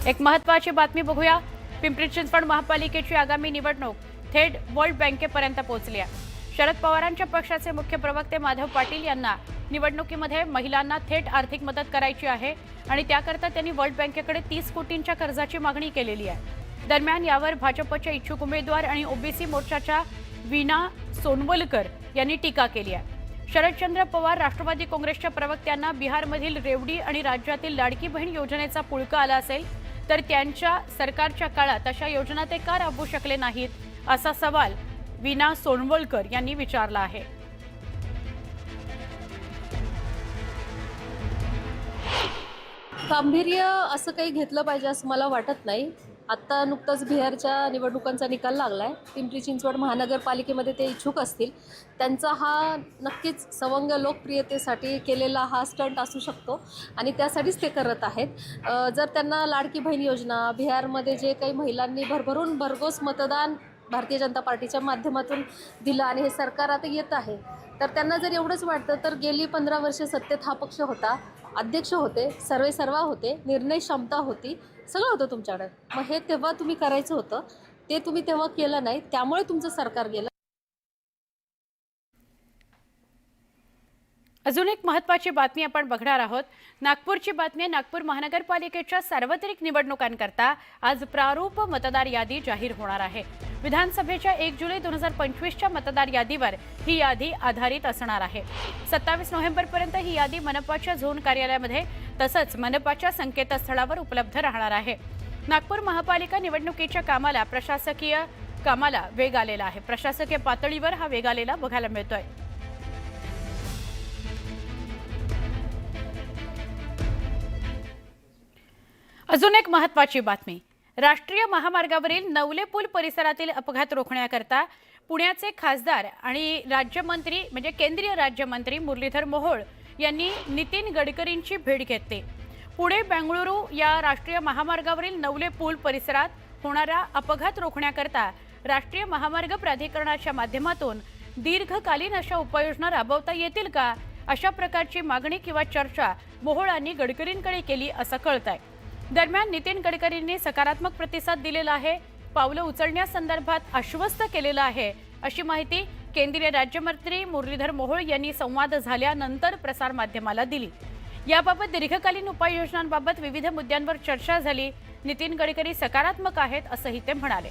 एक महत्त्वाची बातमी बघूया। पिंपरी चिंचवड महापालिकेची आगामी निवडणूक थेट वर्ल्ड बँकेपर्यंत पोहोचली आहे। शरद पवारांच्या पक्षाचे मुख्य प्रवक्ते माधव पाटील यांना निवडणुकीमध्ये महिलांना थेट आर्थिक मदत करायची आहे आणि त्याकरता त्यांनी वर्ल्ड बँकेकडे 30 कोटींच्या कर्जाची मागणी केलेली आहे। दरम्यान यावर भाजपचे इच्छुक उमेदवार आणि ओबीसी मोर्चाच्या वीणा सोनवलकर यांनी टीका केली आहे। शरदचंद्र पवार राष्ट्रवादी काँग्रेसच्या प्रवक्त्यांना बिहारमधील रेवडी आणि राज्यातील लाडकी बहीण योजनेचा पुळका आला असेल तर त्यांच्या सरकारच्या काळात अशा योजना ते का राबवू शकले नाहीत, असा सवाल वीणा सोनवलकर यांनी विचारला आहे। गांभीर्य असं काही घेतलं पाहिजे असं मला वाटत नाही। आत्ता नुकतंच बिहारच्या निवडणुकांचा निकाल लागलाय। पिंपरी चिंचवड महानगरपालिकेमध्ये ते इच्छुक असतील, त्यांचा हा नक्कीच सवंग लोकप्रियतेसाठी केलेला हा स्टंट असू शकतो आणि त्यासाठीच ते करत आहेत। जर त्यांना लाडकी बहीण योजना, बिहारमध्ये जे काही महिलांनी भरभरून भरघोस मतदान भारतीय जनता पार्टीच्या माध्यमातून दिलं आणि हे सरकार आता येत आहे, तर त्यांना जर एवढंच वाटतं तर गेली 15 वर्षे सत्तेत हा पक्ष होता, अध्यक्ष होते, सर्वेसर्वा होते, निर्णय क्षमता होती, सगळं होतं तुमच्याकडे। मग हे तेव्हा तुम्ही करायचं होतं, ते तुम्ही तेव्हा केलं नाही, त्यामुळे तुमचं सरकार गेलं। अजून एक महत्त्वाची बातमी आपण बघणार आहोत। नागपूरची बातमी आहे। नागपूर महानगरपालिकेच्या सार्वत्रिक निवडणुकांकरता आज प्रारूप मतदार यादी जाहीर होणार आहे। विधानसभेच्या 1 जुलै 2025च्या मतदार यादीवर ही यादी आधारित असणार आहे। 27 नोव्हेंबरपर्यंत ही यादी मनपाच्या झोन कार्यालयामध्ये तसंच मनपाच्या संकेतस्थळावर उपलब्ध राहणार आहे। नागपूर महापालिका निवडणुकीच्या प्रशासकीय कामाला वेग आलेला आहे। प्रशासकीय पातळीवर हा वेग आलेला बघायला मिळतोय। अजून एक महत्त्वाची बातमी। राष्ट्रीय महामार्गावरील नवले पूल परिसरातील अपघात रोखण्याकरता पुण्याचे खासदार आणि राज्यमंत्री म्हणजे केंद्रीय राज्यमंत्री मुरलीधर मोहोळ यांनी नितीन गडकरींची भेट घेतली। पुणे बेंगळुरू या राष्ट्रीय महामार्गावरील नवले पूल परिसरात होणारा अपघात रोखण्याकरता राष्ट्रीय महामार्ग प्राधिकरणाच्या माध्यमातून दीर्घकालीन अशा उपाययोजना राबवता येतील का, अशा प्रकारची मागणी किंवा चर्चा मोहोळांनी गडकरींकडे केली असं कळतंय। दरम्यान नितीन गडकरींनी सकारात्मक प्रतिसाद दिलेला आहे, पावलं उचलण्यासंदर्भात आश्वस्त केलेलं आहे, अशी माहिती केंद्रीय राज्यमंत्री मुरलीधर मोहोळ यांनी संवाद झाल्यानंतर प्रसारमाध्यमाला दिली। याबाबत दीर्घकालीन उपाययोजनांबाबत विविध मुद्द्यांवर चर्चा झाली। नितीन गडकरी सकारात्मक आहेत असंही ते म्हणाले।